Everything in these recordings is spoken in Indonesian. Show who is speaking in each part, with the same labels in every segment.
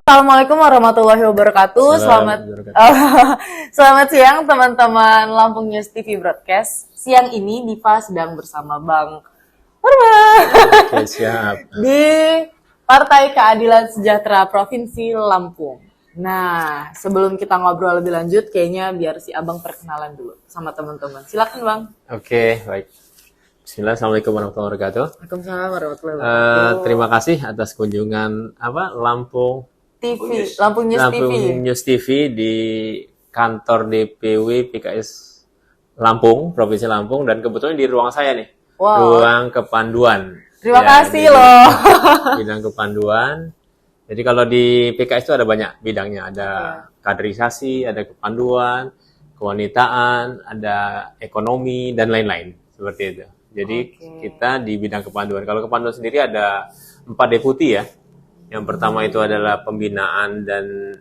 Speaker 1: Assalamualaikum warahmatullahi wabarakatuh. Selamat selamat siang teman-teman Lampung News TV Broadcast. Siang ini Diva sedang bersama Bang Hormat
Speaker 2: Oke, siap.
Speaker 1: di Partai Keadilan Sejahtera Provinsi Lampung. Nah, sebelum kita ngobrol lebih lanjut, kayaknya biar si Abang perkenalan dulu sama teman-teman. Silakan Bang.
Speaker 2: Oke, baik. Bismillah, Assalamualaikum warahmatullahi wabarakatuh.
Speaker 1: Waalaikumsalam warahmatullahi wabarakatuh.
Speaker 2: Terima kasih atas kunjungan Lampung News TV di kantor DPW PKS Lampung, Provinsi Lampung, dan kebetulan di ruang saya nih, ruang kepanduan.
Speaker 1: Terima kasih loh.
Speaker 2: Bidang kepanduan. Jadi kalau di PKS itu ada banyak bidangnya, ada kaderisasi, ada kepanduan, kewanitaan, ada ekonomi, dan lain-lain, seperti itu. Jadi kita di bidang kepanduan. Kalau kepanduan sendiri ada 4 deputi ya. Yang pertama itu adalah pembinaan dan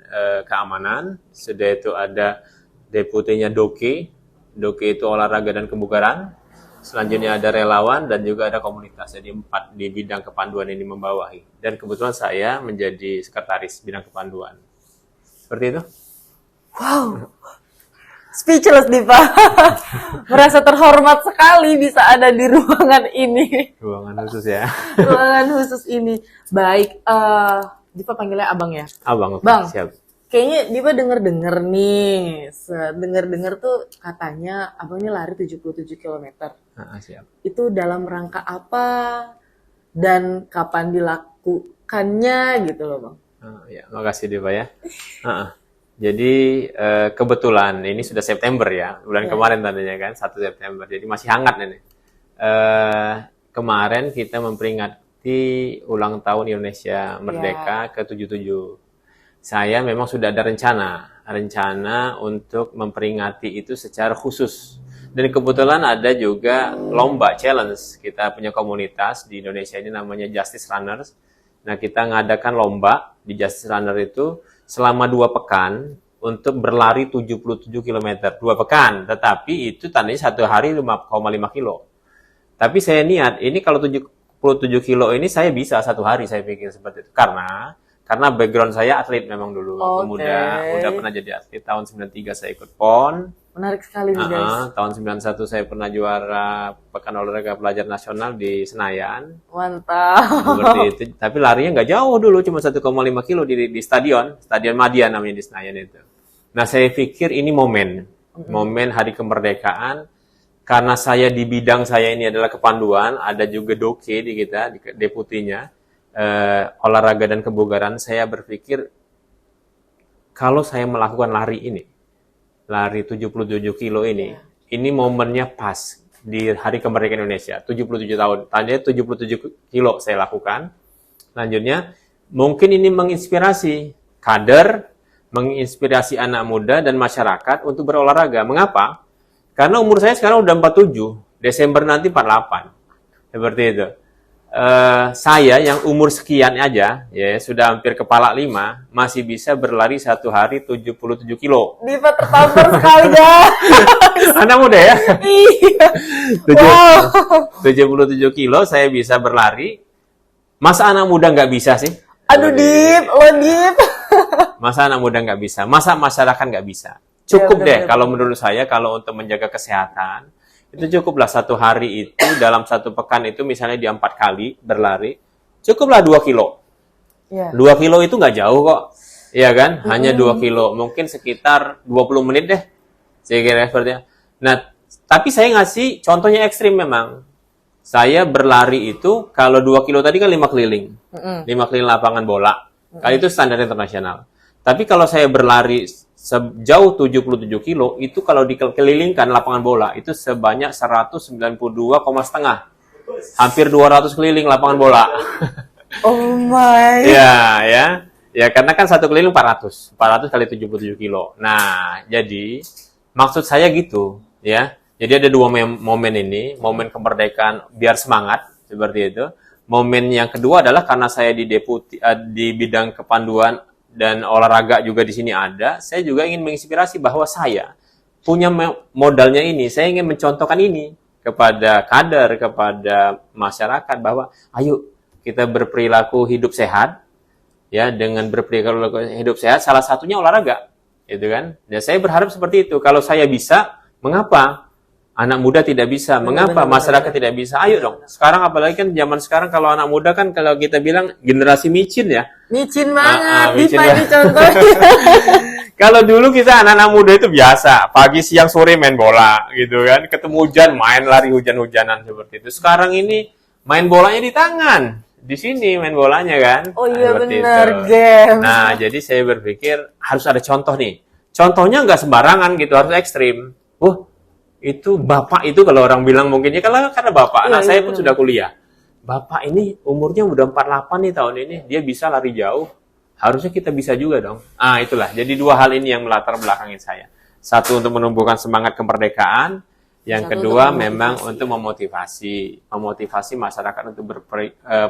Speaker 2: keamanan. Sudah itu ada deputinya Doke. Doke itu olahraga dan kebugaran. Selanjutnya ada relawan dan juga ada komunitas. Jadi 4 di bidang kepanduan ini membawahi. Dan kebetulan saya menjadi sekretaris bidang kepanduan. Seperti itu.
Speaker 1: Wow. Speechless Diva. Merasa terhormat sekali bisa ada di ruangan ini.
Speaker 2: Ruangan khusus ya.
Speaker 1: Ruangan khusus ini. Baik, Diva panggilnya Abang ya?
Speaker 2: Abang,
Speaker 1: Bang,
Speaker 2: siap.
Speaker 1: Kayaknya Diva denger-denger nih. Denger-denger tuh katanya Abang ini lari 77 km.
Speaker 2: Siap.
Speaker 1: Itu dalam rangka apa? Dan kapan dilakukannya gitu loh Bang?
Speaker 2: Ya, makasih Diva ya. Jadi kebetulan ini sudah September ya, bulan kemarin tadinya kan, 1 September. Jadi masih hangat ini. Kemarin kita memperingati ulang tahun Indonesia Merdeka ke-77. Saya memang sudah ada rencana untuk memperingati itu secara khusus. Dan kebetulan ada juga lomba challenge. Kita punya komunitas di Indonesia ini namanya Justice Runners. Nah, kita ngadakan lomba di Justice Runner itu selama 2 pekan untuk berlari 77 km. 2 pekan, tetapi itu tandanya 1 hari 5,5 kilo. Tapi saya niat, ini kalau 77 kilo ini saya bisa 1 hari, saya pikir seperti itu. Karena background saya atlet memang dulu. Udah pernah jadi atlet. Tahun 93 saya ikut PON.
Speaker 1: Menarik sekali nih guys.
Speaker 2: Tahun 91 saya pernah juara Pekan Olahraga Pelajar Nasional di Senayan.
Speaker 1: Mantap.
Speaker 2: Seperti itu. Tapi larinya nggak jauh dulu, cuma 1,5 kilo di Stadion Madia namanya di Senayan itu. Nah, saya pikir ini momen hari kemerdekaan. Karena saya di bidang saya ini adalah kepanduan, ada juga Doke di kita, deputinya, olahraga dan kebugaran. Saya berpikir kalau saya melakukan lari 77 kilo ini momennya pas di hari kemerdekaan Indonesia, 77 tahun. Tadinya 77 kilo saya lakukan. Selanjutnya, mungkin ini menginspirasi kader, menginspirasi anak muda dan masyarakat untuk berolahraga. Mengapa? Karena umur saya sekarang udah 47, Desember nanti 48. Seperti itu. Saya yang umur sekian aja, ya sudah hampir kepala 5, masih bisa berlari 1 hari 77 kilo.
Speaker 1: Diva tertampar sekali guys.
Speaker 2: Anak muda ya?
Speaker 1: Iya. Wow.
Speaker 2: 77 kilo saya bisa berlari. Masa anak muda nggak bisa sih?
Speaker 1: Aduh Dip.
Speaker 2: Masa anak muda nggak bisa? Masa masyarakat nggak bisa? Cukup deh kalau menurut saya, kalau untuk menjaga kesehatan, itu cukuplah 1 hari itu, dalam 1 pekan itu misalnya di 4 kali berlari, cukuplah 2 kilo. 2 kilo itu nggak jauh kok. Iya kan? Hanya 2 kilo. Mungkin sekitar 20 menit deh. Saya kira seperti itu. Nah, tapi saya ngasih contohnya ekstrim memang. Saya berlari itu, kalau 2 kilo tadi kan 5 keliling. 5 keliling lapangan bola. Kali itu standar internasional. Tapi kalau saya berlari sejauh 77 kilo, itu kalau dikelilingkan lapangan bola, itu sebanyak 192,5. Hampir 200 keliling lapangan bola.
Speaker 1: Oh my.
Speaker 2: Ya, karena kan 1 keliling 400 kali 77 kilo. Nah, jadi maksud saya gitu, ya. Jadi ada 2 momen ini, momen kemerdekaan biar semangat, seperti itu. Momen yang kedua adalah karena saya di bidang kepanduan dan olahraga juga di sini ada, saya juga ingin menginspirasi bahwa saya punya modalnya ini, saya ingin mencontohkan ini kepada kader, kepada masyarakat bahwa ayo kita berperilaku hidup sehat, ya dengan berperilaku hidup sehat, salah satunya olahraga, gitu kan? Dan saya berharap seperti itu. Kalau saya bisa, mengapa anak muda tidak bisa? Mengapa masyarakat tidak bisa? Ayo dong. Sekarang apalagi kan zaman sekarang kalau anak muda kan kalau kita bilang generasi micin ya.
Speaker 1: Micin banget,
Speaker 2: micin
Speaker 1: Diva ini
Speaker 2: banget.
Speaker 1: contohnya.
Speaker 2: Kalau dulu kita anak-anak muda itu biasa, pagi, siang, sore main bola, gitu kan. Ketemu hujan, main lari hujan-hujanan seperti itu. Sekarang ini main bolanya di tangan. Di sini main bolanya kan.
Speaker 1: Oh iya
Speaker 2: Seperti
Speaker 1: bener,
Speaker 2: itu.
Speaker 1: game.
Speaker 2: Nah, jadi saya berpikir harus ada contoh nih. Contohnya nggak sembarangan gitu, harus ekstrim. Itu bapak itu kalau orang bilang mungkin ya karena bapak. Anak saya pun sudah kuliah. Bapak ini umurnya udah 48 nih tahun ini, dia bisa lari jauh. Harusnya kita bisa juga dong. Itulah. Jadi dua hal ini yang melatar belakangin saya. Satu untuk menumbuhkan semangat kemerdekaan, yang
Speaker 1: Satu
Speaker 2: kedua
Speaker 1: untuk
Speaker 2: memang untuk memotivasi masyarakat untuk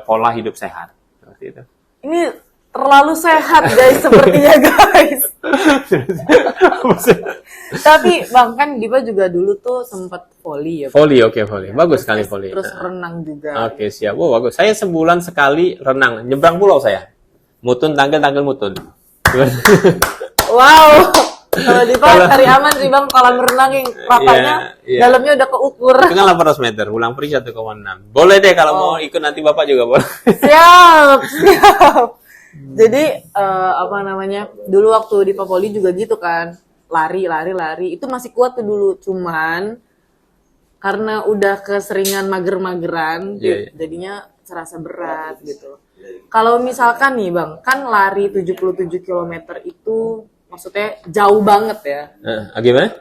Speaker 2: pola hidup sehat. Seperti itu.
Speaker 1: Ini terlalu sehat guys sepertinya guys. Tapi Bang kan Diva juga dulu tuh sempat volley ya.
Speaker 2: Volley, oke volley. Bagus sekali volley.
Speaker 1: Terus renang juga.
Speaker 2: Oke, siap. Bagus. Saya sebulan sekali renang. Nyebrang pulau saya. Mutun, tanggal mutun.
Speaker 1: Wow. Kalau Diva cari aman sih Bang kolam renang yang ratanya dalamnya udah keukur.
Speaker 2: Itu kan 800 meter, ulang pergi 1,6. Boleh deh kalau mau ikut nanti Bapak juga boleh.
Speaker 1: Siap. Jadi apa namanya? Dulu waktu di Papoli juga gitu kan. Lari. Itu masih kuat tuh dulu, cuman karena udah keseringan mager-mageran, jadinya serasa berat gitu. Kalau misalkan nih Bang, kan lari 77 km itu maksudnya jauh banget ya.
Speaker 2: Gimana?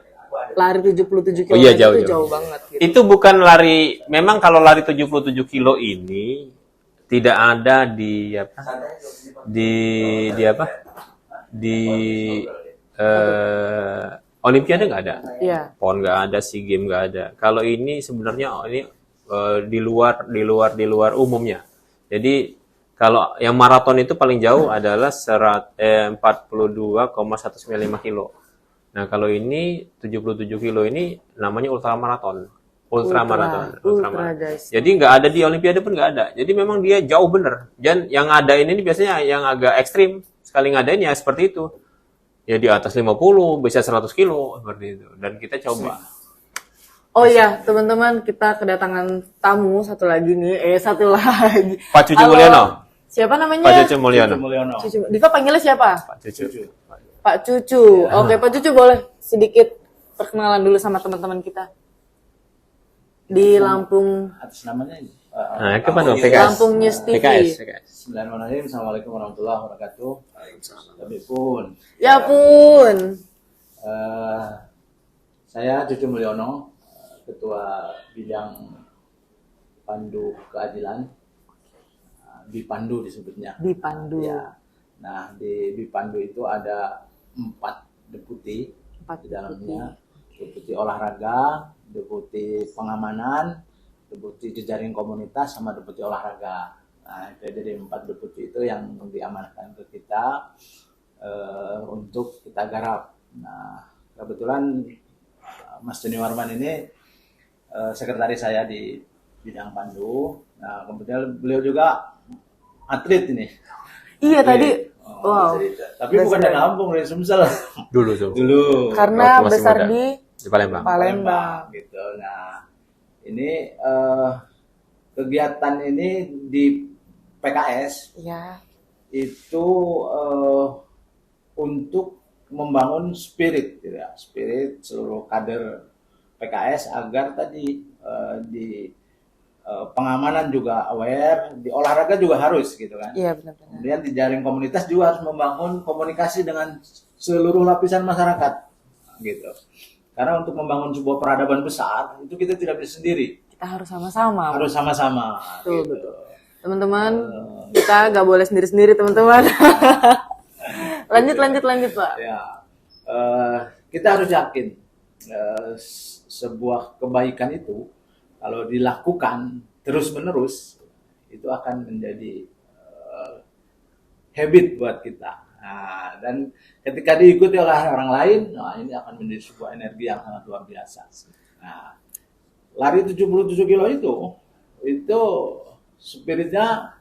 Speaker 1: Lari 77 km
Speaker 2: jauh.
Speaker 1: itu jauh banget gitu.
Speaker 2: Itu bukan lari, memang kalau lari 77 kilo ini tidak ada di Olimpiade nggak ada.
Speaker 1: Iya.
Speaker 2: PON nggak ada, SEA Games nggak ada. Kalau ini sebenarnya di luar umumnya. Jadi kalau yang maraton itu paling jauh adalah 42,195 kilo. Nah, kalau ini 77 kilo ini namanya ultramaraton. Ultra,
Speaker 1: guys.
Speaker 2: Jadi nggak ada di Olimpiade pun nggak ada. Jadi memang dia jauh bener. Dan yang ngadain ini biasanya yang agak ekstrim. Sekali ngadain ya seperti itu. Ya di atas 50, bisa 100 kilo seperti itu. Dan kita coba.
Speaker 1: Oh iya, teman-teman, kita kedatangan tamu satu lagi nih. Satu lagi.
Speaker 2: Pak Cucu Mulyono.
Speaker 1: Siapa namanya?
Speaker 2: Pak Cucu Mulyono.
Speaker 1: Diva panggilnya siapa?
Speaker 2: Pak Cucu.
Speaker 1: Pak Cucu. Oke, Pak Cucu boleh sedikit perkenalan dulu sama teman-teman kita. Di Lampung.
Speaker 3: Atas namanya ini.
Speaker 2: Ke Bandung, PKS.
Speaker 1: Lampung News TV.
Speaker 2: PKS.
Speaker 3: Bismillahirrahmanirrahim. Assalamualaikum warahmatullahi wabarakatuh. Tapi pun.
Speaker 1: Ya pun.
Speaker 3: Saya Cucu Mulyono, Ketua Bidang Pandu Keadilan. Bipandu disebutnya.
Speaker 1: Bipandu.
Speaker 3: Ya. Nah, di Bipandu itu ada 4 deputi di dalamnya. Deputi olahraga, deputi pengamanan, deputi jejaring komunitas, sama deputi olahraga. Nah, jadi 4 deputi itu yang diamanahkan ke kita untuk kita garap. Nah, kebetulan Mas Joni Warman ini sekretaris saya di bidang Pandu. Nah, kemudian beliau juga atlet ini.
Speaker 1: Iya tadi. Wow.
Speaker 3: Tapi bukan dari Lampung, dari Sumsel.
Speaker 2: Dulu.
Speaker 1: Karena
Speaker 2: Waktu masih
Speaker 1: besar
Speaker 2: muda.
Speaker 1: di
Speaker 2: Palembang.
Speaker 3: Gitu. Nah, ini kegiatan ini di PKS
Speaker 1: ya.
Speaker 3: itu untuk membangun spirit, ya, spirit seluruh kader PKS agar tadi di pengamanan juga aware, di olahraga juga harus gitu kan.
Speaker 1: Iya benar-benar.
Speaker 3: Kemudian di jaring komunitas juga harus membangun komunikasi dengan seluruh lapisan masyarakat, gitu. Karena untuk membangun sebuah peradaban besar itu kita tidak bisa sendiri.
Speaker 1: Kita harus sama-sama.
Speaker 3: Harus sama-sama.
Speaker 1: Betul, betul. Teman-teman, kita nggak boleh sendiri-sendiri teman-teman. lanjut Pak.
Speaker 3: Ya, kita harus yakin sebuah kebaikan itu kalau dilakukan terus-menerus itu akan menjadi habit buat kita. Nah, dan ketika diikuti oleh orang lain, nah ini akan menjadi sebuah energi yang sangat luar biasa. Nah, lari 77 kilo itu spiritnya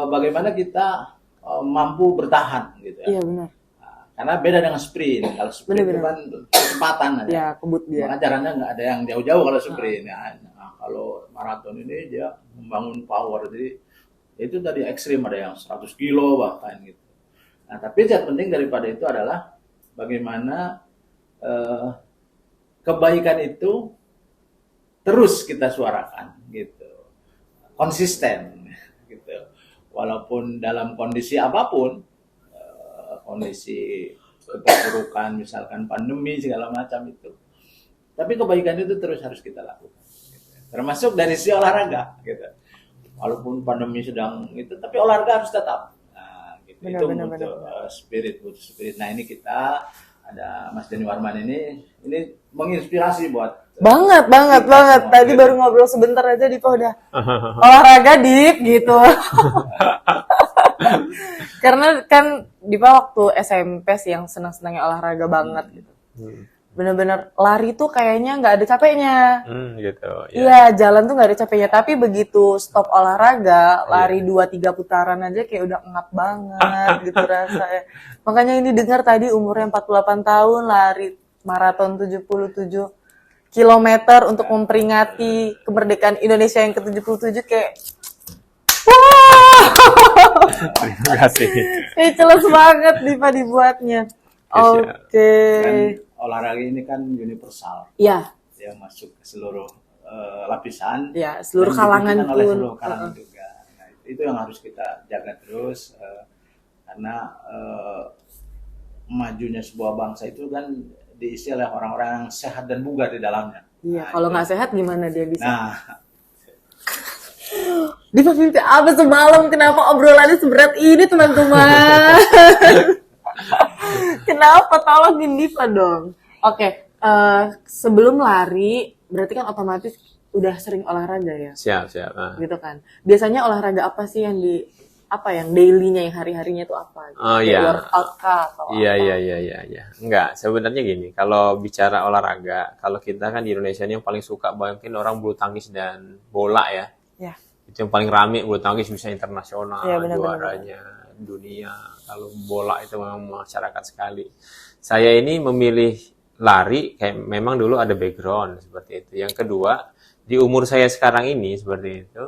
Speaker 3: bagaimana kita mampu bertahan gitu ya.
Speaker 1: Iya benar.
Speaker 3: Nah, karena beda dengan sprint. Kalau sprint itu kan kecepatan aja.
Speaker 1: Ya kebut dia.
Speaker 3: Maka caranya nggak ada yang jauh-jauh kalau sprint. Nah, kalau maraton ini dia membangun power. Jadi itu tadi ekstrim, ada yang 100 kilo bahkan gitu. Nah, tapi yang penting daripada itu adalah bagaimana kebaikan itu terus kita suarakan gitu, konsisten gitu, walaupun dalam kondisi apapun, kondisi keterpurukan misalkan pandemi segala macam itu, tapi kebaikan itu terus harus kita lakukan gitu. Termasuk dari si olahraga gitu, walaupun pandemi sedang itu tapi olahraga harus tetap. Nah, gitu. Itu butuh spirit. Nah ini kita ada Mas Denny Warman ini menginspirasi buat
Speaker 1: banget. Tadi baru ngobrol sebentar aja Dipa udah olahraga Dip gitu. Karena kan Dipa waktu SMP sih yang senang-senangnya olahraga banget gitu. Bener-bener lari tuh kayaknya nggak ada capeknya.
Speaker 2: Gitu.
Speaker 1: Iya, jalan tuh nggak ada capeknya. Tapi begitu stop olahraga, lari 2-3 putaran aja kayak udah ngap banget gitu rasanya. Makanya ini dengar tadi umurnya 48 tahun, lari maraton 77 kilometer untuk memperingati kemerdekaan Indonesia yang ke-77 kayak wah.
Speaker 2: Terima kasih.
Speaker 1: Jelas banget Dipa dibuatnya. Oke.
Speaker 3: Olahraga ini kan universal.
Speaker 1: Iya.
Speaker 3: Dia masuk ke seluruh lapisan.
Speaker 1: Ya, seluruh kalangan pun.
Speaker 3: Oleh seluruh kalangan juga. Nah, itu yang harus kita jaga terus karena majunya sebuah bangsa itu kan diisi oleh orang-orang yang sehat dan bugar di dalamnya.
Speaker 1: Iya, kalau nggak sehat gimana dia bisa?
Speaker 3: Nah,
Speaker 1: Dipa mimpi apa semalam? Kenapa obrolannya seberat ini teman-teman? Kenapa? Tolongin Dipa dong. Oke, sebelum lari, berarti kan otomatis udah sering olahraga ya?
Speaker 2: Siap.
Speaker 1: Gitu kan. Biasanya olahraga apa sih yang daily-nya, yang hari-harinya itu apa? Gitu?
Speaker 2: Oh iya.
Speaker 1: Workout kah atau
Speaker 2: Iya.
Speaker 1: apa?
Speaker 2: Enggak, sebenarnya gini, kalau bicara olahraga, kalau kita kan di Indonesia ini yang paling suka mungkin orang bulu tangkis dan bola ya.
Speaker 1: Ya.
Speaker 2: Itu yang paling rame, bulu tangkis bisa internasional,
Speaker 1: Ya,
Speaker 2: juaranya dunia. Kalau bola itu memang masyarakat sekali. Saya ini memilih lari, kayak memang dulu ada background seperti itu. Yang kedua, di umur saya sekarang ini seperti itu,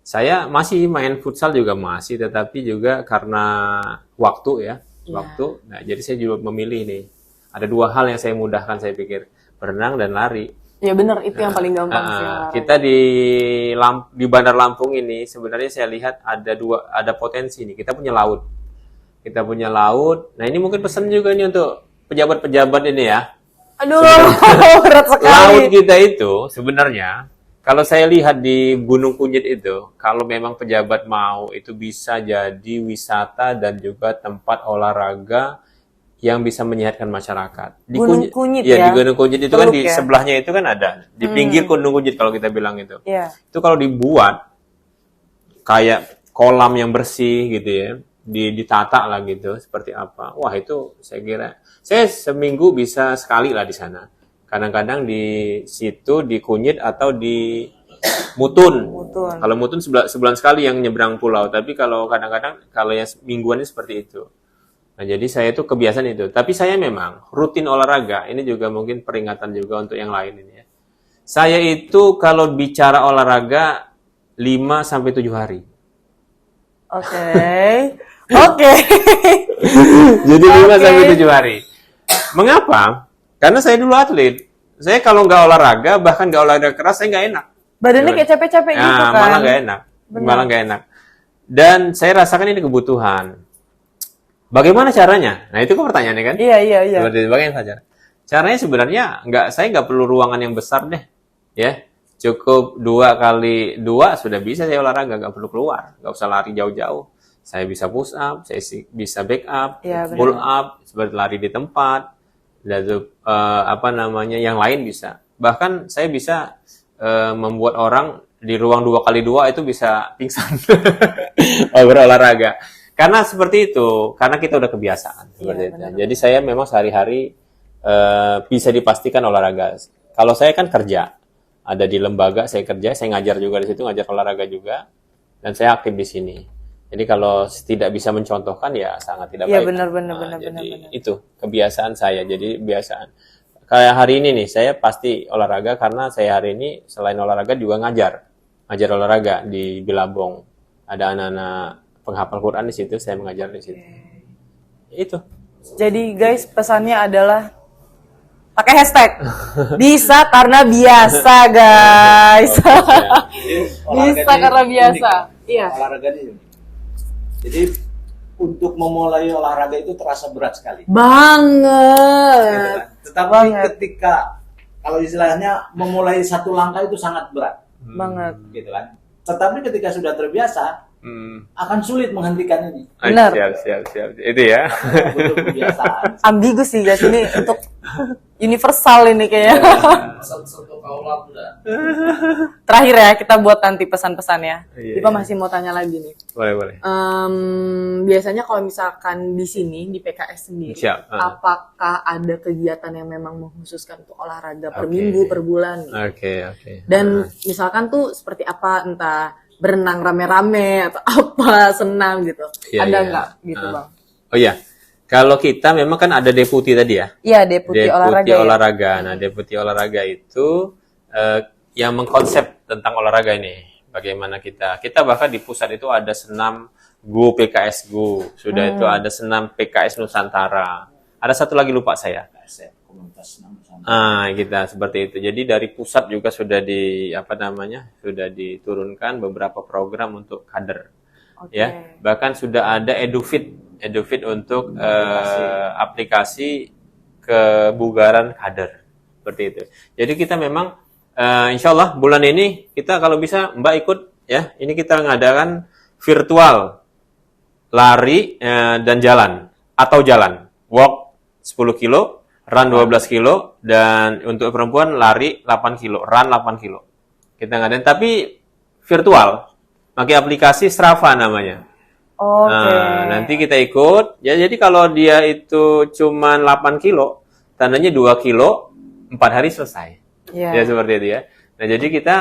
Speaker 2: saya masih main futsal juga masih, tetapi juga karena waktu ya, waktu. Nah, jadi saya juga memilih nih. Ada 2 hal yang saya mudahkan, saya pikir, berenang dan lari.
Speaker 1: Ya benar, itu yang paling gampang sih.
Speaker 2: Kita di Bandar Lampung ini sebenarnya saya lihat ada potensi nih. Kita punya laut. Nah, ini mungkin pesan juga nih untuk pejabat-pejabat ini ya.
Speaker 1: Aduh, berat sekali.
Speaker 2: Laut kita itu sebenarnya kalau saya lihat di Gunung Kunjit itu, kalau memang pejabat mau, itu bisa jadi wisata dan juga tempat olahraga yang bisa menyehatkan masyarakat. Di
Speaker 1: Gunung Kunjit
Speaker 2: ya? Di Gunung Kunjit itu kan di
Speaker 1: ya?
Speaker 2: sebelahnya itu kan ada. Di pinggir Gunung Kunjit kalau kita bilang itu.
Speaker 1: Iya.
Speaker 2: Itu kalau dibuat kayak kolam yang bersih gitu ya, ditata lah gitu, seperti apa. Wah itu saya kira, saya seminggu bisa sekali lah di sana. Kadang-kadang di situ, di Kunjit atau di Mutun. Kalau Mutun sebulan sekali yang nyebrang pulau, tapi kalau kadang-kadang kalau yang mingguannya seperti itu. Nah, jadi saya itu kebiasaan itu. Tapi saya memang rutin olahraga. Ini juga mungkin peringatan juga untuk yang lain ini ya. Saya itu kalau bicara olahraga 5-7 hari.
Speaker 1: Oke.
Speaker 2: Jadi 5-7 hari. Mengapa? Karena saya dulu atlet. Saya kalau nggak olahraga, bahkan nggak olahraga keras, saya nggak enak.
Speaker 1: Badannya kayak capek-capek gitu kan.
Speaker 2: Malah nggak enak. Dan saya rasakan ini kebutuhan. Bagaimana caranya? Nah itu kan pertanyaannya kan?
Speaker 1: Iya.
Speaker 2: Seperti itu, bagaimana saja. Caranya sebenarnya saya nggak perlu ruangan yang besar deh, ya. Cukup 2x2 sudah bisa saya olahraga, nggak perlu keluar, nggak usah lari jauh-jauh. Saya bisa push up, saya bisa back up, pull up, seperti lari di tempat, lalu yang lain bisa. Bahkan saya bisa membuat orang di ruang 2x2 itu bisa pingsan berolahraga. Karena seperti itu, karena kita udah kebiasaan seperti itu. Jadi saya memang sehari-hari bisa dipastikan olahraga. Kalau saya kan kerja, ada di lembaga saya kerja, saya ngajar juga di situ, ngajar olahraga juga, dan saya aktif di sini. Jadi kalau tidak bisa mencontohkan ya sangat tidak
Speaker 1: Iya,
Speaker 2: baik.
Speaker 1: benar.
Speaker 2: Jadi itu kebiasaan saya. Jadi kebiasaan. Kayak hari ini nih, saya pasti olahraga karena saya hari ini selain olahraga juga ngajar olahraga di Bilabong. Ada anak-anak penghafal Quran di situ, saya mengajar di situ. Itu.
Speaker 1: Jadi guys, pesannya adalah pakai hashtag. Bisa karena biasa, guys. Bisa karena biasa. Iya.
Speaker 3: Olahraga ini unik. Jadi untuk memulai olahraga itu terasa berat sekali. Gitu
Speaker 1: Banget.
Speaker 3: kan. Tetapi
Speaker 1: Banget.
Speaker 3: ketika kalau istilahnya memulai satu langkah itu sangat berat,
Speaker 1: Banget.
Speaker 3: gitu kan. Tetapi ketika sudah terbiasa akan sulit menghentikan ini.
Speaker 1: Benar.
Speaker 2: Siap. Itu ya.
Speaker 3: Butuh kebiasaan.
Speaker 1: Ambigu sih guys, ini untuk universal ini kayaknya.
Speaker 3: Satu kaulah udah.
Speaker 1: Terakhir ya, kita buat nanti pesan-pesannya.
Speaker 2: Iya,
Speaker 1: Dipa
Speaker 2: iya.
Speaker 1: masih mau tanya lagi nih.
Speaker 2: Boleh.
Speaker 1: Biasanya kalau misalkan di sini di PKS sendiri,
Speaker 2: Siap.
Speaker 1: apakah ada kegiatan yang memang mengkhususkan untuk olahraga per
Speaker 2: Oke.
Speaker 1: minggu, per bulan?
Speaker 2: Oke.
Speaker 1: Dan misalkan tuh seperti apa, entah berenang rame-rame atau apa, senam gitu.
Speaker 2: Iya,
Speaker 1: Ada
Speaker 2: iya.
Speaker 1: nggak gitu bang?
Speaker 2: Oh iya. Kalau kita memang kan ada deputi tadi ya.
Speaker 1: Iya, deputi olahraga. Ya?
Speaker 2: olahraga. Nah, deputi olahraga itu yang mengkonsep tentang olahraga ini. Bagaimana kita bahkan di pusat itu ada senam Go PKS Go. Sudah itu ada senam PKS Nusantara. Ada satu lagi lupa saya.
Speaker 3: Komunitas senam bersama.
Speaker 2: Kita seperti itu. Jadi dari pusat juga sudah sudah diturunkan beberapa program untuk kader.
Speaker 1: Oke.
Speaker 2: Ya, bahkan sudah ada Edufit untuk aplikasi kebugaran kader seperti itu. Jadi kita memang insya Allah bulan ini kita kalau bisa Mbak ikut ya. Ini kita ngadakan virtual lari dan jalan atau jalan walk 10 kilo, run 12 kilo dan untuk perempuan lari 8 kilo, run 8 kilo. Kita ngadain tapi virtual pakai aplikasi Strava namanya.
Speaker 1: Oke.
Speaker 2: Nah, nanti kita ikut. Ya, jadi kalau dia itu cuma 8 kilo, tandanya 2 kilo, 4 hari selesai.
Speaker 1: Iya.
Speaker 2: Ya, seperti itu ya. Nah, jadi kita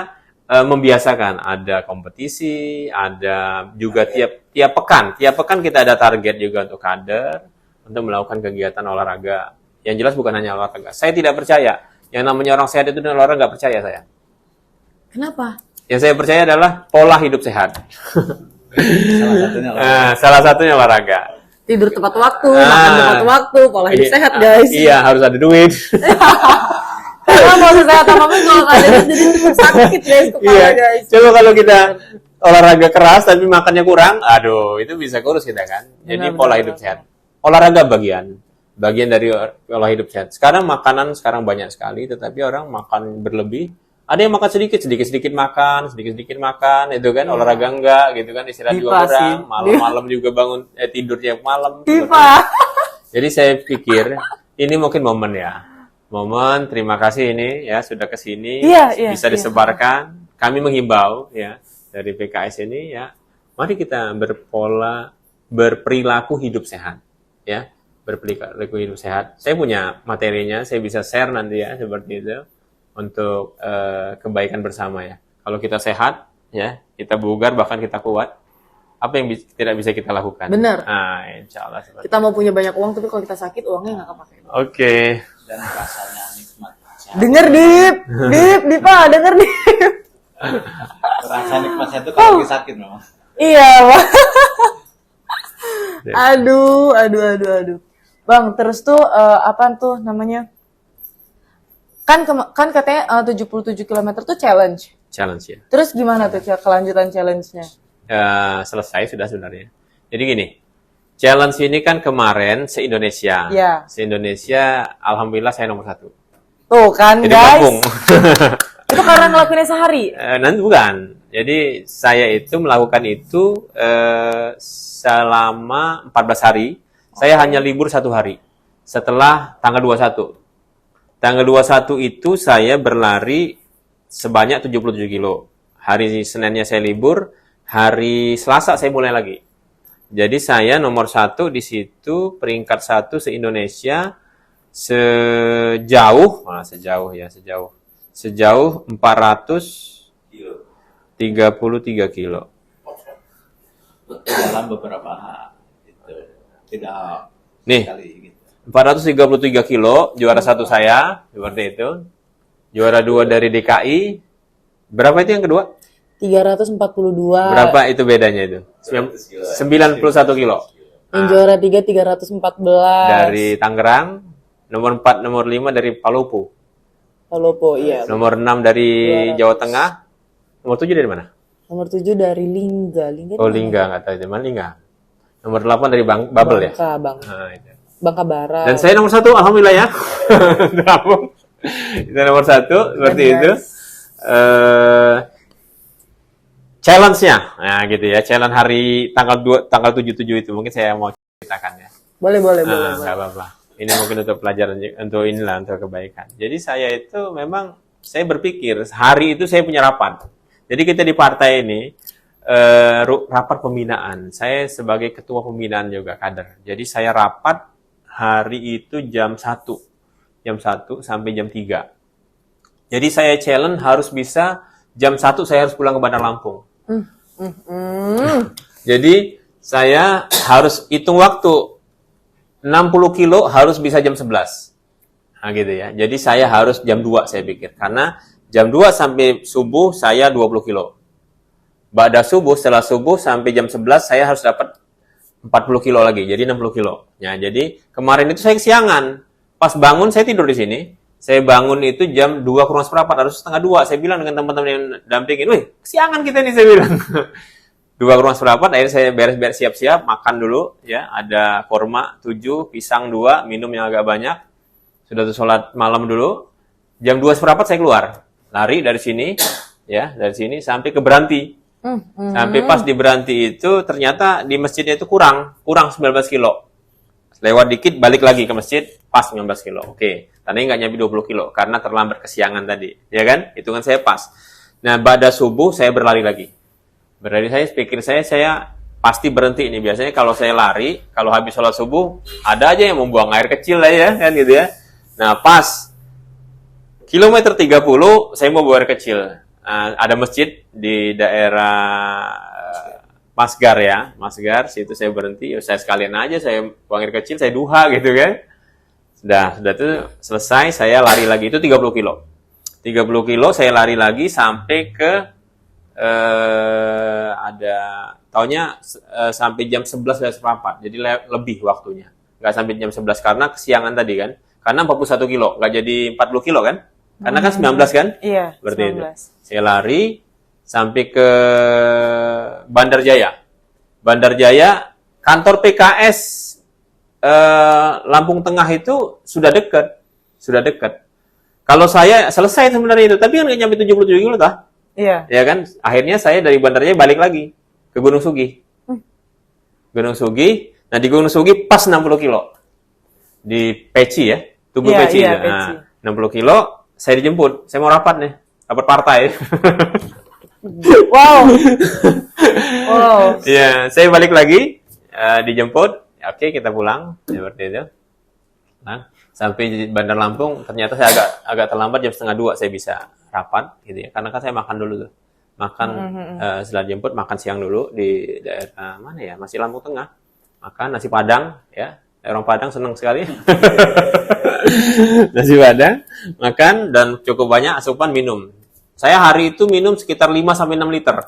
Speaker 2: membiasakan. Ada kompetisi, ada juga tiap pekan. Tiap pekan kita ada target juga untuk kader, untuk melakukan kegiatan olahraga. Yang jelas bukan hanya olahraga. Saya tidak percaya. Yang namanya orang sehat itu olahraga, nggak percaya saya.
Speaker 1: Kenapa?
Speaker 2: Yang saya percaya adalah pola hidup sehat. Salah satunya olahraga.
Speaker 1: Tidur tepat waktu, makan tepat waktu, pola hidup sehat guys.
Speaker 2: Iya, harus ada duit.
Speaker 1: Karena mau sehat apapun kalau nggak ada duit, jadi tetap sakit guys kepala
Speaker 2: Iya.
Speaker 1: guys.
Speaker 2: Coba kalau kita olahraga keras tapi makannya kurang, aduh, itu bisa kurus kita kan. Jadi
Speaker 1: Benar,
Speaker 2: pola
Speaker 1: benar,
Speaker 2: hidup sehat. Olahraga bagian dari pola hidup sehat. Sekarang makanan banyak sekali, tetapi orang makan berlebih. Ada yang makan sedikit makan, sedikit makan, itu kan olahraga enggak, gitu kan istirahat juga
Speaker 1: Dipa sih.
Speaker 2: kurang, malam-malam juga bangun tidurnya malam.
Speaker 1: Dipa.
Speaker 2: Jadi saya pikir ini mungkin momen ya. Momen, terima kasih ini ya sudah ke sini,
Speaker 1: Iya,
Speaker 2: bisa disebarkan. Kami menghimbau ya dari PKS ini ya, mari kita berperilaku hidup sehat ya, berperilaku hidup sehat. Saya punya materinya, saya bisa share nanti ya seperti itu untuk kebaikan bersama ya. Kalau kita sehat ya, kita bugar bahkan kita kuat, apa yang tidak bisa kita lakukan?
Speaker 1: Benar.
Speaker 2: Nah, insya Allah seperti
Speaker 1: Kita mau punya banyak uang, tapi kalau kita sakit uangnya nggak kepake.
Speaker 2: Oke.
Speaker 3: Dan rasanya nikmat. Sehat.
Speaker 1: Denger Dipa, denger Dip.
Speaker 3: Rasa nikmatnya itu kalau lagi sakit memang.
Speaker 1: Iya, Bang. Aduh. Bang, terus tuh apa tuh namanya? Kan katanya 77 km tuh challenge.
Speaker 2: Challenge ya.
Speaker 1: Terus gimana tuh kelanjutan challenge-nya?
Speaker 2: Selesai sudah sebenarnya. Jadi gini, challenge ini kan kemarin se-Indonesia.
Speaker 1: Iya.
Speaker 2: Se-Indonesia, alhamdulillah saya nomor 1.
Speaker 1: Tuh kan
Speaker 2: Jadi
Speaker 1: guys.
Speaker 2: gabung.
Speaker 1: Itu karena ngelakuinnya sehari.
Speaker 2: Nanti bukan. Jadi saya itu melakukan itu selama 14 hari. Saya hanya libur 1 hari. Setelah tanggal 21. Tanggal 21 itu saya berlari sebanyak 77 kilo. Hari Seninnya saya libur. Hari Selasa saya mulai lagi. Jadi saya nomor 1 di situ, peringkat 1 se-Indonesia sejauh 433 kilo.
Speaker 3: dalam beberapa itu tidak
Speaker 2: Nih,
Speaker 3: sekali gitu.
Speaker 2: 433 kilo, juara satu saya, seperti itu. Juara 2 dari DKI. Berapa itu yang kedua?
Speaker 1: 342.
Speaker 2: Berapa itu bedanya itu? 91 kilo.
Speaker 1: Yang juara 3 314.
Speaker 2: Dari Tangerang, nomor 4, nomor 5 dari Palopo.
Speaker 1: Palopo, iya.
Speaker 2: Nomor 6 dari Jawa Tengah. Nomor 7 dari mana?
Speaker 1: Nomor 7 dari Lingga.
Speaker 2: Oh, Lingga, nggak tahu itu mana Lingga. Nomor 8 dari Babel ya? Nah, itu.
Speaker 1: Bangka Barat.
Speaker 2: Dan saya nomor 1, alhamdulillah ya. Bravo. Itu nomor 1, seperti itu. Challenge-nya, nah gitu ya. Challenge hari tanggal 7/7 itu mungkin saya mau ceritakan ya.
Speaker 1: Boleh.
Speaker 2: Nggak apa-apa. Ini mungkin untuk pelajaran, untuk inilah, untuk kebaikan. Jadi saya itu memang, saya berpikir, hari itu saya punya rapat. Jadi kita di partai ini, rapat pembinaan. Saya sebagai ketua pembinaan juga, kader. Jadi saya rapat hari itu jam 1 sampai jam 3. Jadi saya challenge harus bisa, jam 1 saya harus pulang ke Bandar Lampung. Jadi saya harus hitung waktu, 60 kilo harus bisa jam 11. Nah gitu ya. Jadi saya harus jam 2 saya pikir. Karena jam 2 sampai subuh saya 20 kilo. Ba'da subuh, setelah subuh sampai jam 11 saya harus dapat 40 kilo lagi. Jadi 60 kilo. Ya, jadi kemarin itu saya kesiangan. Pas bangun saya tidur di sini. Saya bangun itu jam 2 kurang seperempat, harus setengah 2. Saya bilang dengan teman-teman yang dampingin, "Wih, kesiangan kita nih," saya bilang. 2 kurang seperempat, akhirnya saya beres-beres siap-siap, makan dulu, ya. Ada korma 7, pisang 2, minum yang agak banyak. Sudah tuh sholat malam dulu. Jam 2 seperempat saya keluar. Lari dari sini, ya, dari sini sampai ke Beranti. Sampai pas di Beranti itu, ternyata di masjidnya itu kurang 19 kilo. Lewat dikit, balik lagi ke masjid, pas 19 kilo. Oke, tadinya nggak nyampe 20 kilo, karena terlambat kesiangan tadi. Ya kan? Hitungan saya pas. Nah, pada subuh, saya berlari lagi. Berlari saya, pikir saya pasti berhenti ini. Biasanya kalau saya lari, kalau habis sholat subuh, ada aja yang membuang air kecil lah ya, kan gitu ya. Nah, pas kilometer 30, saya mau buang air kecil. Ada masjid di daerah Masgar ya, Masgar, situ saya berhenti, saya sekalian aja, saya buang air kecil, saya duha gitu kan. Sudah itu selesai, saya lari lagi, itu 30 kilo. 30 kilo saya lari lagi sampai ke, sampai jam 11:04, jadi lebih waktunya. Nggak sampai jam 11, karena kesiangan tadi kan. Karena 41 kilo, nggak jadi 40 kilo kan. Karena kan 19 kan?
Speaker 1: Iya,
Speaker 2: berarti
Speaker 1: 19.
Speaker 2: Itu. Saya lari sampai ke Bandar Jaya. Bandar Jaya, kantor PKS Lampung Tengah itu sudah dekat. Kalau saya selesai sebenarnya itu, tapi kan nggak nyampe 77 kilo tah?
Speaker 1: Iya.
Speaker 2: Ya kan? Akhirnya saya dari Bandar Jaya balik lagi ke Gunung Sugi. Gunung Sugi. Nah, di Gunung Sugi pas 60 kilo. Di Peci ya, Tugu Peci.
Speaker 1: Iya,
Speaker 2: Nah, 60 kilo, saya dijemput. Saya mau rapat nih, rapat partai.
Speaker 1: Wow.
Speaker 2: Ya, saya balik lagi, dijemput. Oke, kita pulang seperti itu. Nah, sampai di Bandar Lampung, ternyata saya agak terlambat, jam 1:30 saya bisa rapat, gitu ya. Karena kan saya makan dulu tuh, setelah jemput makan siang dulu di daerah mana ya, masih Lampung Tengah. Makan nasi Padang, ya. Orang Padang senang sekali. Nasi Padang, makan, dan cukup banyak asupan minum. Saya hari itu minum sekitar 5-6 liter.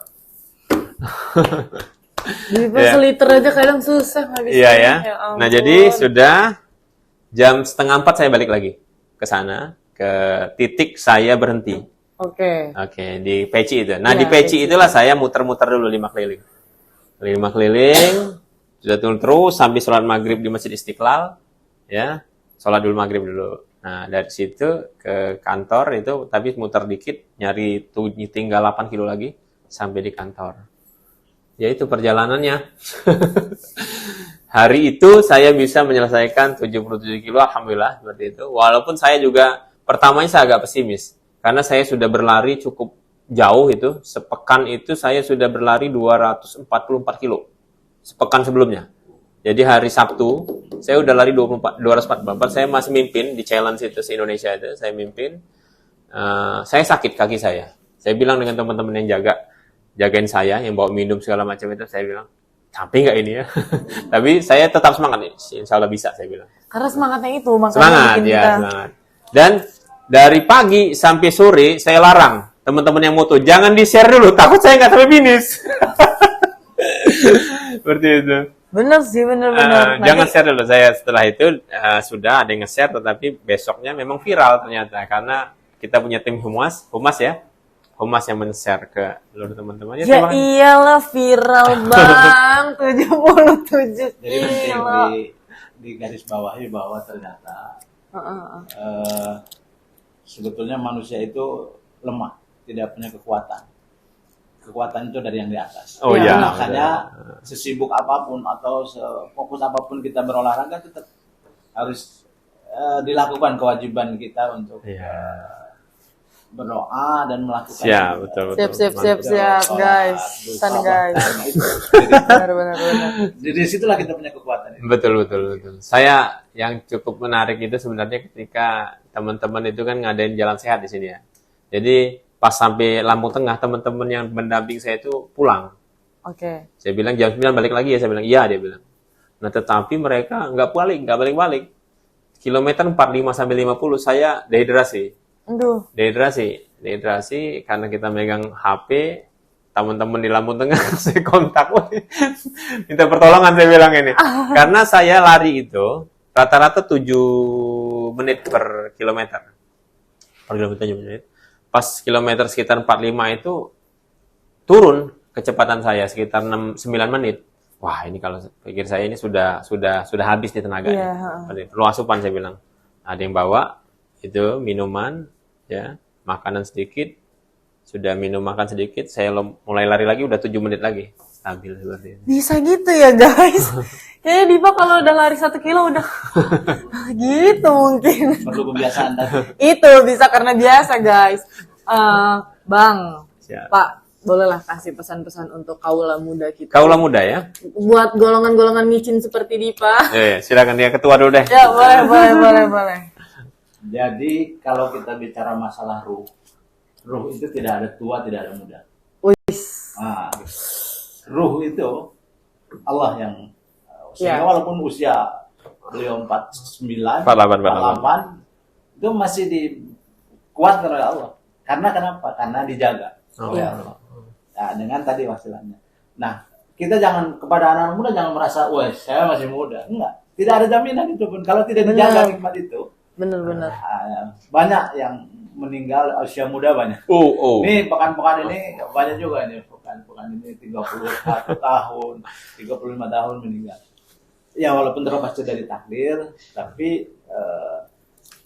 Speaker 1: Seliter aja kadang susah habisnya.
Speaker 2: Iya ya. Nah, jadi sudah jam 3:30 saya balik lagi ke sana, ke titik saya berhenti.
Speaker 1: Oke,
Speaker 2: di Peci itu. Nah, di Peci itulah saya muter-muter dulu 5 keliling. 5 keliling, sudah terus sampai sholat maghrib di Masjid Istiqlal, ya. Sholat dulu maghrib dulu. Nah, dari situ ke kantor itu, tapi muter dikit, nyari tinggal 8 kilo lagi sampai di kantor. Ya, itu perjalanannya. Hari itu saya bisa menyelesaikan 77 kilo, alhamdulillah, seperti itu. Walaupun saya juga, pertamanya saya agak pesimis. Karena saya sudah berlari cukup jauh itu. Sepekan itu saya sudah berlari 244 kilo. Sepekan sebelumnya. Jadi hari Sabtu, saya udah lari 244. Saya masih mimpin di challenge itu, se-Indonesia itu. Saya mimpin. Saya sakit kaki saya. Saya bilang dengan teman-teman yang jagain saya, yang bawa minum segala macam itu, saya bilang, sampai nggak ini ya. Tapi saya tetap semangat nih, insya Allah bisa saya bilang.
Speaker 1: Karena semangatnya itu makanya
Speaker 2: Semangat
Speaker 1: bikin
Speaker 2: ya,
Speaker 1: kita.
Speaker 2: semangat. Dan dari pagi sampai sore saya larang teman-teman yang moto jangan di-share dulu, takut saya nggak sampai finish. Seperti itu.
Speaker 1: Bener sih, bener-bener.
Speaker 2: Jangan share dulu. Saya setelah itu sudah ada yang nge-share, tetapi besoknya memang viral ternyata karena kita punya tim humas ya, humas yang men-share ke seluruh teman-teman.
Speaker 1: Ya iyalah viral bang, 77
Speaker 3: Jadi penting
Speaker 1: kilo.
Speaker 3: di garis bawahi bahwa ternyata sebetulnya manusia itu lemah, tidak punya kekuatan. Kekuatan itu dari yang di atas.
Speaker 2: Oh iya.
Speaker 3: Makanya sesibuk apapun atau sefokus apapun kita berolahraga tetap harus dilakukan kewajiban kita untuk berdoa dan melakukan.
Speaker 2: Ya, betul.
Speaker 1: Siap, guys. San guys. Benar.
Speaker 3: Dari situlah kita punya kekuatan.
Speaker 2: Betul. Saya yang cukup menarik itu sebenarnya ketika teman-teman itu kan ngadain jalan sehat di sini ya. Jadi pas sampai Lampung Tengah, teman-teman yang mendamping saya itu pulang.
Speaker 1: Oke.
Speaker 2: Saya bilang jam 9 balik lagi ya, saya bilang iya, dia bilang. Nah tetapi mereka nggak balik-balik. Kilometer 45 sampai 50 saya dehidrasi.
Speaker 1: Aduh.
Speaker 2: Dehidrasi karena kita megang HP, teman-teman di Lampung Tengah saya kontak, minta pertolongan saya bilang ini. Karena saya lari itu rata-rata 7 menit per kilometer. Per kilometer 7 menit. Pas kilometer sekitar 45 itu turun kecepatan saya sekitar 9 menit. Wah, ini kalau pikir saya ini sudah habis di tenaganya. Perlu asupan saya bilang. Ada yang bawa itu minuman ya, makanan sedikit. Sudah makan sedikit, saya mulai lari lagi udah 7 menit lagi. Stabil seperti ini.
Speaker 1: Bisa gitu ya, guys. Kayaknya Dipa kalau udah lari 1 kilo udah gitu mungkin.
Speaker 3: Perlu kebiasaan tadi.
Speaker 1: Itu bisa karena biasa, guys. Bang,
Speaker 2: Siap.
Speaker 1: Pak, bolehlah kasih pesan-pesan untuk kaula muda kita.
Speaker 2: Kaula muda ya?
Speaker 1: Buat golongan-golongan micin seperti Dipa.
Speaker 2: Silakan dia ketua dulu deh.
Speaker 1: Ya, boleh.
Speaker 3: Jadi kalau kita bicara masalah ruh itu tidak ada tua, tidak ada muda.
Speaker 1: Wis.
Speaker 3: Nah, ruh itu Allah yang sehingga walaupun usia beliau 49, 48 itu masih dikuatkan oleh Allah. Karena kenapa? Karena dijaga oleh Allah. Nah, dengan tadi wassilahnya. Nah, kita jangan kepada anak muda jangan merasa, wah saya masih muda. Enggak. Tidak ada jaminan itu pun. Kalau tidak dijaga nikmat itu.
Speaker 1: Bener.
Speaker 3: Banyak yang meninggal usia muda banyak. Ini pekan-pekan ini banyak juga ini pekan ini 31 tahun, 35 tahun meninggal. Ya walaupun terlepas dari takdir, tapi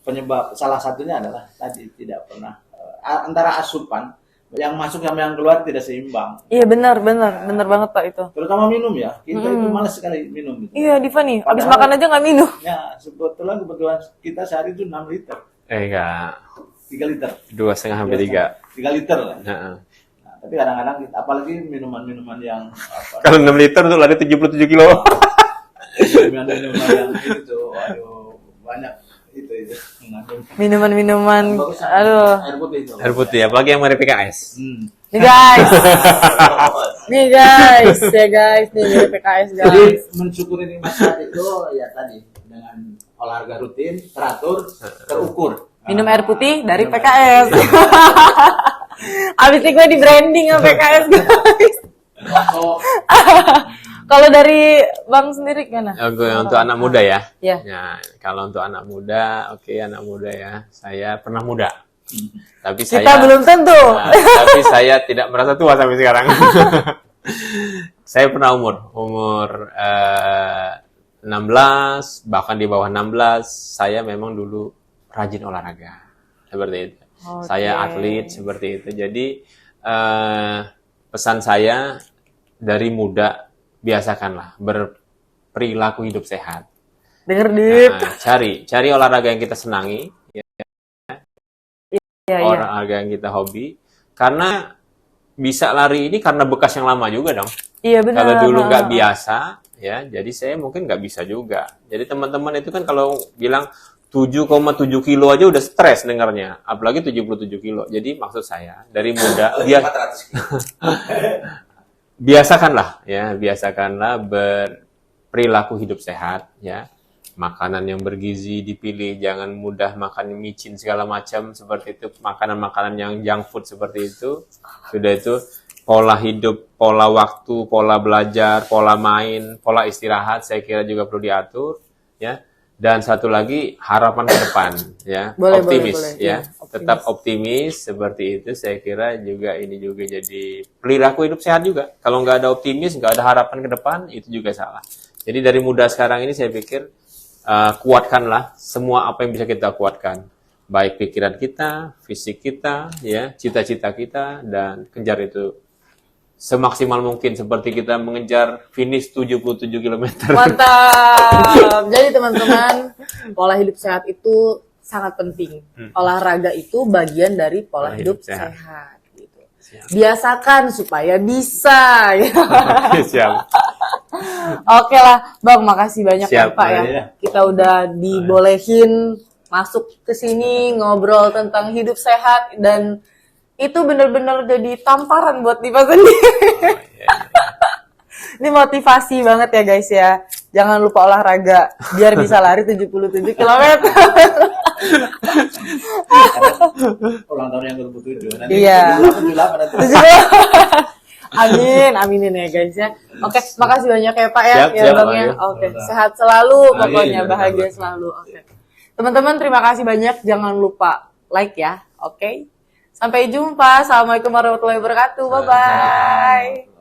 Speaker 3: penyebab salah satunya adalah tadi tidak pernah antara asupan yang masuk sama yang keluar tidak seimbang.
Speaker 1: Iya benar banget Pak itu.
Speaker 3: Terutama minum ya, kita itu malas sekali minum. Gitu.
Speaker 1: Iya Diva nih, abis makan aja nggak minum.
Speaker 3: Ya kebetulan kita sehari itu 6 liter.
Speaker 2: Enggak.
Speaker 3: 3 liter.
Speaker 2: 2,5 sampai 3.
Speaker 3: 3 liter kan.
Speaker 2: Nah,
Speaker 3: tapi kadang-kadang apalagi minuman-minuman yang
Speaker 2: kalau 6 liter tuh lari 77 kilo.
Speaker 3: Minuman-minuman yang itu, aduh banyak itu mengandung
Speaker 1: minuman,
Speaker 3: air putih itu.
Speaker 2: Air putih, apalagi yang merek PKS.
Speaker 1: Nih guys, nih PKS guys.
Speaker 3: Jadi mensyukuri nikmat saat itu ya tadi dengan olahraga rutin, teratur, terukur.
Speaker 1: Minum air putih dari PKS. Abis itu gue di branding sama PKS guys. Kalau dari Bang sendiri gimana?
Speaker 2: Untuk anak muda ya?
Speaker 1: Iya.
Speaker 2: Ya, kalau untuk anak muda, anak muda ya. Saya pernah muda. Tapi
Speaker 1: kita belum tentu.
Speaker 2: Tapi saya tidak merasa tua sampai sekarang. Saya pernah umur 16, bahkan di bawah 16, saya memang dulu rajin olahraga. Seperti itu. Okay. Saya atlet seperti itu. Jadi pesan saya dari muda, biasakanlah berperilaku hidup sehat.
Speaker 1: Dengar Dip.
Speaker 2: Cari olahraga yang kita senangi, olahraga yang kita hobi. Karena bisa lari ini karena bekas yang lama juga dong.
Speaker 1: Iya benar.
Speaker 2: Kalau dulu nggak biasa, ya, jadi saya mungkin nggak bisa juga. Jadi teman-teman itu kan kalau bilang 7,7 kilo aja udah stres dengarnya, apalagi 77 kilo. Jadi maksud saya dari muda biasakanlah berperilaku hidup sehat, ya. Makanan yang bergizi dipilih, jangan mudah makan micin segala macam seperti itu, makanan-makanan yang junk food seperti itu. Sudah itu pola hidup, pola waktu, pola belajar, pola main, pola istirahat saya kira juga perlu diatur, ya. Dan satu lagi harapan ke depan, ya. Optimis,
Speaker 1: boleh.
Speaker 2: ya. Tetap optimis seperti itu saya kira juga ini juga jadi perilaku hidup sehat juga. Kalau nggak ada optimis, nggak ada harapan ke depan, itu juga salah. Jadi dari muda sekarang ini saya pikir kuatkanlah semua apa yang bisa kita kuatkan, baik pikiran kita, fisik kita, ya, cita-cita kita, dan kejar itu semaksimal mungkin seperti kita mengejar finish 77 km.
Speaker 1: Mantap. Jadi teman-teman, pola hidup sehat itu sangat penting. Olahraga itu bagian dari pola hidup sehat. Gitu. Biasakan supaya bisa.
Speaker 2: Siap.
Speaker 1: Oke lah, Bang, makasih banyak ya
Speaker 2: Siap,
Speaker 1: Pak ya. Kita udah dibolehin masuk ke sini ngobrol tentang hidup sehat dan itu benar-benar jadi tamparan buat Dipa sendiri. Ini motivasi banget ya guys ya. Jangan lupa olahraga biar bisa lari 77 km.
Speaker 3: Ulang tahun yang ke-77. Nanti
Speaker 1: Iya.
Speaker 3: 78 nanti.
Speaker 1: Aminin ya guys ya. Oke, makasih banyak ya Pak ya,
Speaker 2: Siap,
Speaker 1: Bang ya.
Speaker 2: ayo.
Speaker 1: Oke, sehat selalu pokoknya,
Speaker 2: Amin.
Speaker 1: bahagia selalu. Oke. Teman-teman terima kasih banyak, jangan lupa like ya. Oke. Sampai jumpa. Assalamualaikum warahmatullahi wabarakatuh. Bye bye.